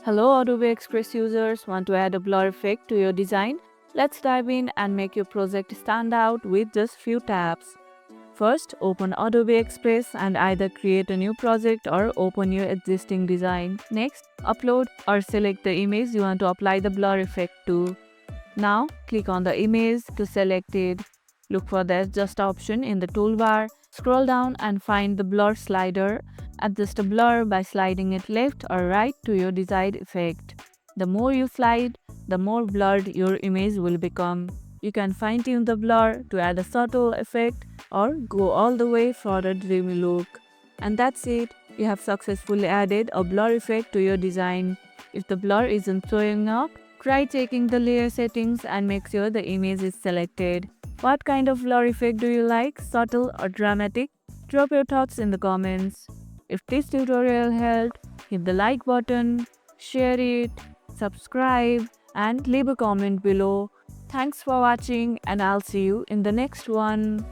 Hello Adobe Express users, want to add a blur effect to your design? Let's dive in and make your project stand out with just few taps. First, open Adobe Express and either create a new project or open your existing design. Next, upload or select the image you want to apply the blur effect to. Now, click on the image to select it. Look for the adjust option in the toolbar. Scroll down and find the blur slider. Adjust the blur by sliding it left or right to your desired effect. The more you slide, the more blurred your image will become. You can fine tune the blur to add a subtle effect or go all the way for a dreamy look. And that's it. You have successfully added a blur effect to your design. If the blur isn't showing up, try checking the layer settings and make sure the image is selected. What kind of blur effect do you like, subtle or dramatic? Drop your thoughts in the comments. If this tutorial helped, hit the like button, share it, subscribe, and leave a comment below. Thanks for watching, and I'll see you in the next one.